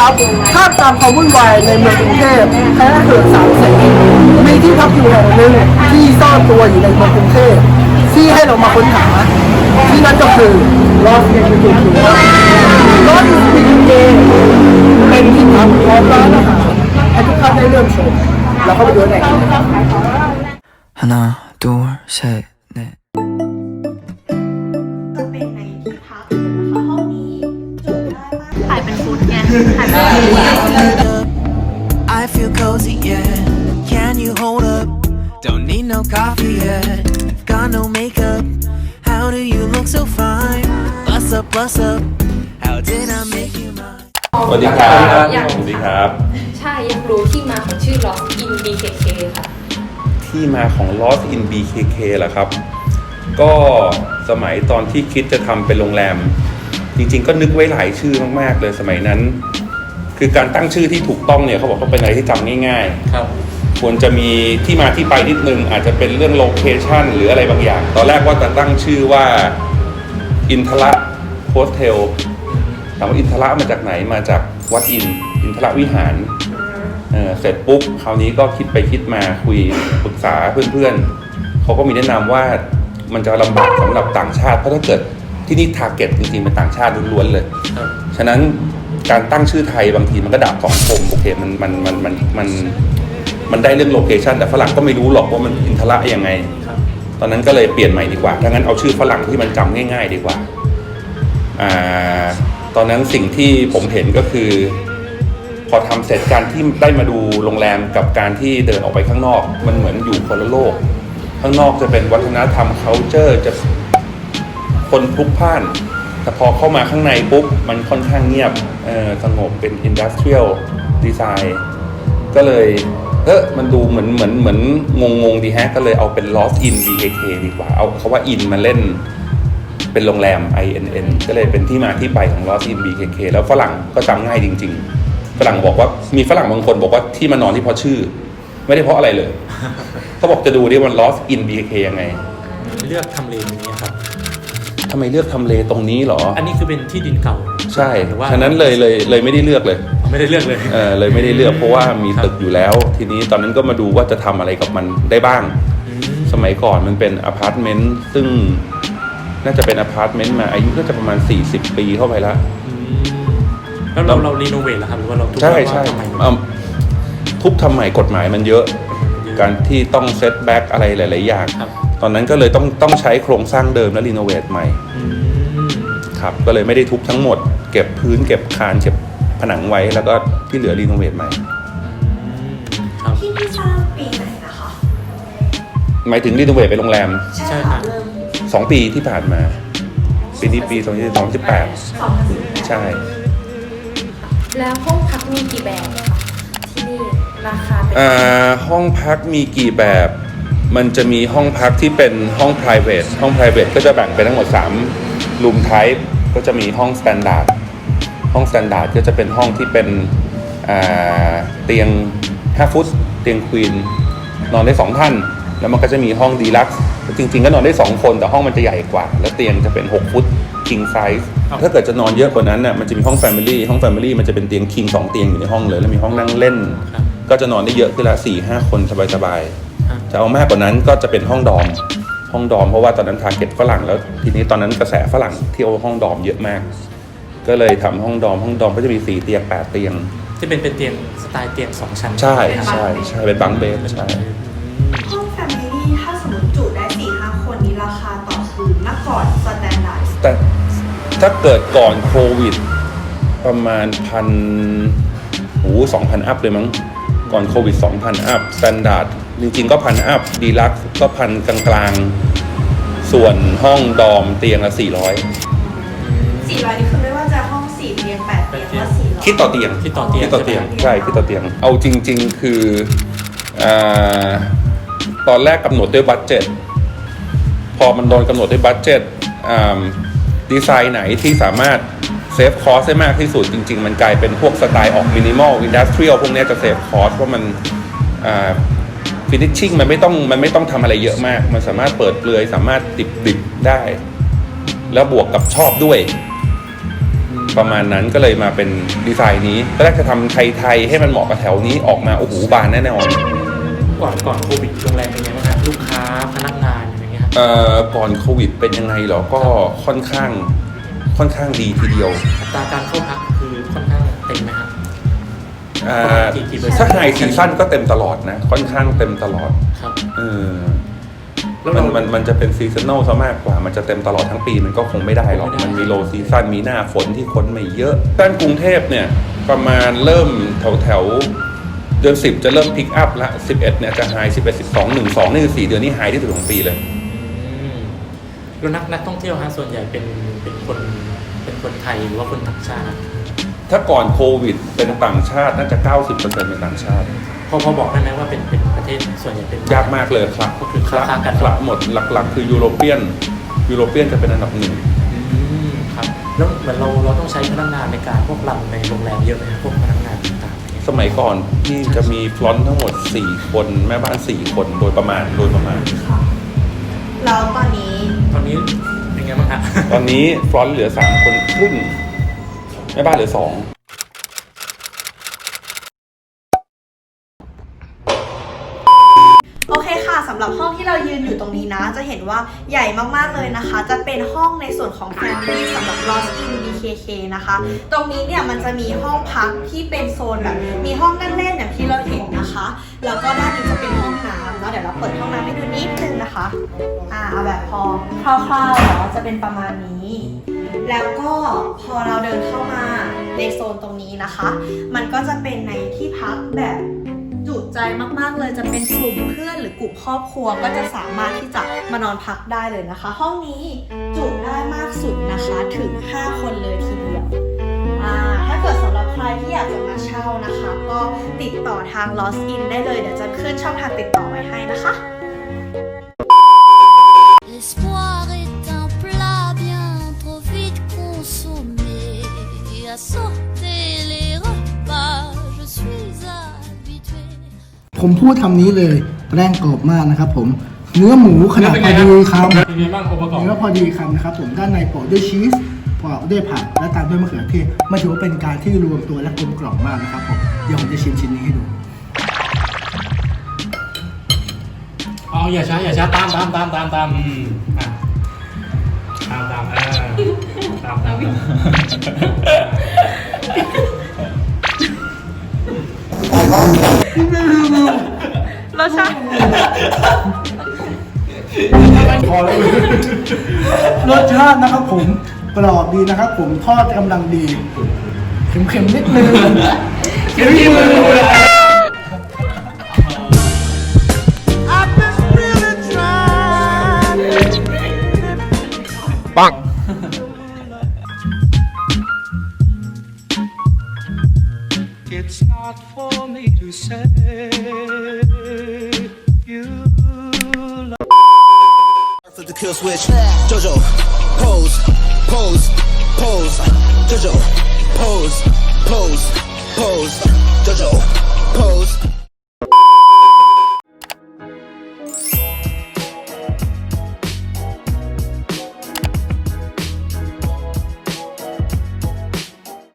ครับท่ามกลางความวุ่นวายในเมืองกรุงเทพแพ้เหินสามเสนมีที่พักอยู่แห่งหนึ่งที่ซ่อนตัวอยู่ในเมืองกรุงเทพที่ให้เรามาค้นหาที่นั่นก็คือลอสเอ็นจ์ลอสอินดิเกเป็นที่พักพร้อมร้านอาหารให้ทุกท่านได้เริ่มชมแล้วก็ไปดูใน하나, 둘, 셋, 넷. ก็เป็นในที่พักนะคะห้องนี้จุได้มากถ่ายเป็นฟุตไงถ่ายเป็น I feel cozy, yeah. Can you hold up? Don't need no coffee yet. Got no makeup. How do you look so fine? Bust up, bust up. How did I make you mine? สวัสดีครับสวัสดีครับ ใช่อยากรู้ที่มาของชื่อ Lost in BKK ค่ะที่มาของ Lost in BKK เหรอครับก็สมัยตอนที่คิดจะทำเป็นโรงแรมจริงๆก็นึกไว้หลายชื่อมากๆเลยสมัยนั้นคือการตั้งชื่อที่ถูกต้องเนี่ยเขาบอกว่าเป็นอะไรที่จำง่ายๆครับควรจะมีที่มาที่ไปนิดนึงอาจจะเป็นเรื่องโลเคชั่นหรืออะไรบางอย่างตอนแรกว่าจะตั้งชื่อว่าอินทระโฮสเทลถามว่าอินทระมาจากไหนมาจากวัดอินทระวิหารเสร็จปุ๊บคราวนี้ก็คิดไปคิดมาคุยปรึกษาเพื่อนๆเขาก็มีแนะนำว่ามันจะลำบากสำหรับต่างชาติเพราะถ้าเกิดที่นี่ทาร์เก็ตจริงๆเป็นต่างชาติล้วนๆเลยฉะนั้นการตั้งชื่อไทยบางทีมันก็ดาบสองคมโอเคมันได้เรื่องโลเคชันแต่ฝรั่งก็ไม่รู้หรอกว่ามันอินทระยังไงตอนนั้นก็เลยเปลี่ยนใหม่ดีกว่าถ้างั้นเอาชื่อฝรั่งที่มันจำง่ายๆดีกว่าตอนนั้นสิ่งที่ผมเห็นก็คือพอทำเสร็จการที่ได้มาดูโรงแรมกับการที่เดินออกไปข้างนอกมันเหมือนอยู่คนละโลกข้างนอกจะเป็นวัฒนธรรม culture จะคนพลุกพล่านแต่พอเข้ามาข้างในปุ๊บมันค่อนข้างเงียบสงบเป็น industrial design ก็เลยมันดูเหมือนงงดีฮะก็เลยเอาเป็น Lost in BKK ดีกว่าเอาคำว่า in มาเล่นเป็นโรงแรม INN ก็เลยเป็นที่มาที่ไปของ Lost in BKK แล้วฝรั่งก็จำง่ายจริงๆฝรั่งบอกว่ามีฝรั่งบางคนบอกว่าที่มานอนที่เพราะชื่อไม่ได้เพราะอะไรเลยเขาบอกจะดูดิว่า Lost in BKK ยังไงเลือกทำเลตรงนี้ครับทำไมเลือกทำเลตรงนี้หรออันนี้คือเป็นที่ดินเก่าใช่ฉะนั้นเลยไม่ได้เลือกเลยไม่ได้เลือกเลยเลยไม่ได้เลือกเพราะว่ามีตึกอยู่แล้วทีนี้ตอนนั้นก็มาดูว่าจะทำอะไรกับมันได้บ้างสมัยก่อนมันเป็นอพาร์ตเมนต์ซึ่งน่าจะเป็นอพาร์ตเมนต์มาอายุก็จะประมาณ40ปีเข้าไปแล้วแล้วเรารีโนเวทแล้วครับหรือว่าเราทุบใช่ทุบทำใหม่กฎหมายมันเยอะการที่ต้องเซตแบ็กอะไรหลายๆอย่างตอนนั้นก็เลยต้องใช้โครงสร้างเดิมและรีโนเวทใหม่ครับก็เลยไม่ได้ทุบทั้งหมดเก็บพื้นเก็บคานเก็บผนังไว้แล้วก็ที่เหลือรีโนเวทใหม่ที่นี่สร้างปีไหนนะคะหมายถึงรีโนเวทเป็นโรงแรมใช่ค่ะ2 ปีที่ผ่านมาปีนี้ปี2018ใช่แล้วห้องพักมีกี่แบบคะที่นี่ราคาห้องพักมีกี่แบบมันจะมีห้องพักที่เป็นห้อง private ห้อง private ก็จะแบ่งเป็นทั้งหมด3 room type ก็จะมีห้อง standard ห้อง standard ก็จะเป็นห้องที่เป็นเตียง5 ฟุตเตียง queen นอนได้2 ท่านแล้วมันก็จะมีห้อง deluxe จริงๆก็นอนได้2 คนแต่ห้องมันจะใหญ่กว่าแล้วเตียงจะเป็น6 ฟุต king size ถ้าเกิดจะนอนเยอะกว่านั้นน่ะมันจะมีห้อง family ห้อง family มันจะเป็นเตียง king 2 เตียงอยู่ในห้องเลยแล้วมีห้องนั่งเล่นก็จะนอนได้เยอะขึ้นละ 4-5 คนสบายๆจะเอามากกว่านั้นก็จะเป็นห้องดอมเพราะว่าตอนนั้นทาร์เก็ตฝรั่งแล้วทีนี้ตอนนั้นกระแสฝรั่งเที่ยวห้องดอมเยอะมากก็เลยทำห้องดอมก็จะมี4 เตียง 8 เตียงที่เป็นเตียงสไตล์เตียง2 ชั้นใช่เป็นบังเบดใช่ห้อง family ถ้าสมมติจุได้ 4-5 คนนี้ราคาต่อคืนมากก่อนสแตนดาร์ดแต่ถ้าเกิดก่อนโควิดประมาณ2,000 อัพเลยมั้งก่อนโควิด 2,000 อัพสแตนดาร์ดจริงๆก็1,000 อัพดีลักซ์ก็1,000 กลางๆส่วนห้องดอมเตียงละ400นี่คือไม่ว่าจะห้อง4 เตียง 8 เตียงก็400คิดต่อเตียงใช่คิดต่อเตียงเอาจริงๆคือตอนแรกกำหนดด้วยบัดเจ็ตพอมันโดนกำหนดด้วยบัดเจ็ตดีไซน์ไหนที่สามารถเซฟคอสได้มากที่สุดจริงๆมันกลายเป็นพวกสไตล์ออกมินิมอลอินดัสเทรียลพวกนี้จะเซฟคอสเพราะมันฟินิชชิ่งมันไม่ต้องทำอะไรเยอะมากมันสามารถเปิดเปลือยสามารถดิบได้แล้วบวกกับชอบด้วย ประมาณนั้นก็เลยมาเป็นดีไซน์นี้ตอนแรกจะทำไทยๆให้มันเหมาะกับแถวนี้ออกมาโอ้โหบานแน่นอน ก่อนโควิดโรงแรมเป็นยังไงบ้างครับลูกค้าพนักงานอะไรเงี้ยครับ ก่อนโควิดเป็นยังไงเหรอก็ค่อนข้างดีทีเดียว อัตราการเข้าพักคือค่อนข้างเต็มไหมครับ กี่เปอร์เซ็นต์ ถ้าไฮซีซั่นก็เต็มตลอดนะค่อนข้างเต็มตลอด ครับ แล้วมันจะเป็นซีซันแนลซะมากกว่ามันจะเต็มตลอดทั้งปีมันก็คงไม่ได้หรอกมันมีโลซีซันมีหน้าฝนที่คนไม่เยอะด้านกรุงเทพเนี่ยประมาณเริ่มแถวเดือน10จะเริ่มพิกอัพละ11เนี่ยจะไฮ11 12 1 2นี่คือ4เดือนนี้ไฮที่สุดของปีเลย แล้วนักท่องเที่ยวฮะส่วนใหญ่เป็นคนไทยหรือว่าคนต่างชาติ ถ้าก่อนโควิดเป็นต่างชาติน่าจะ 90% เป็นต่างชาติ พอบอกได้ไหมว่าเป็นประเทศส่วนใหญ่เป็น ยากมากเลยครับ ก็คือคลากัน คละหมดหลักๆ คือยูโรเปียนจะเป็นอันดับหนึ่ง ครับแล้วเหมือนเราต้องใช้พนักงานในการพวกรันในโรงแรมเยอะไหมครับพวกพนักงานต่างๆ สมัยก่อนที่จะมีฟรอนต์ทั้งหมด4คนแม่บ้าน4คนโดยประมาณ แล้วตอนนี้ ตอนนี้เป็นไงบ้างครับ ตอนนี้ฟรอนต์เหลือ3คนครึ่งแม่บ้านเหลือ2 โอเคค่ะสำหรับห้องที่เรายืนอยู่ตรงนี้นะ จะเห็นว่าใหญ่มากๆเลยนะคะ จะเป็นห้องในส่วนของ Family สำหรับ Lost in BKK นะคะ ตรงนี้เนี่ยมันจะมีห้องพักที่เป็นโซนแบบมีห้องนั่งเล่นอย่างที่เราเห็นนะคะ แล้วก็ด้านนี้จะเป็นห้องน้ำเนาะเดี๋ยวเราเปิดห้องน้ำให้ดูนิดนึงนะคะเอาแบบพอคร่าวๆเนาะจะเป็นประมาณนี้ แล้วก็พอเราเดินเข้ามาในโซนตรงนี้นะคะ มันก็จะเป็นในที่พักแบบจุใจมากๆเลยจะเป็นกลุ่มเพื่อนหรือกลุ่มครอบครัวก็จะสามารถที่จะมานอนพักได้เลยนะคะ ห้องนี้จุได้มากสุดนะคะถึง5คนเลยทีเดียวถ้าเกิดสำหรับใครที่อยากจะมาเช่านะคะ ก็ติดต่อทาง Lost In ได้เลยเดี๋ยวจะขึ้นช่องทางติดต่อไว้ให้นะคะ L'espoir est un plat bien trop vite consommé. À sauter les repas, je suis habitué. ผมพูดคำนี้เลยแป้งกรอบมากนะครับผมเนื้อหมูขนาดพอดีคำ เป็นไงบ้างองค์ประกอบ เนื้อพอดีคำนะครับผมด้านในโปะด้วยชีสโปะด้วยผักและตามด้วยมะเขือเทศมันถือว่าเป็นการที่รวมตัวและกลมกล่อมมากนะครับผมเดี๋ยวผมจะชิมชิ้นนี้ให้ดู อ๋ออย่าช้าตามอ่ะตามตามตามรสชาติ รสชาตินะครับผมกรอบดีนะครับผมทอดกำลังดีเค็มๆนิดนึงเค็มนิดนึง It's not for me to say you Flip the kill switch. Jojo, pose, pose, pose. Jojo, pose, pose, pose. Jojo.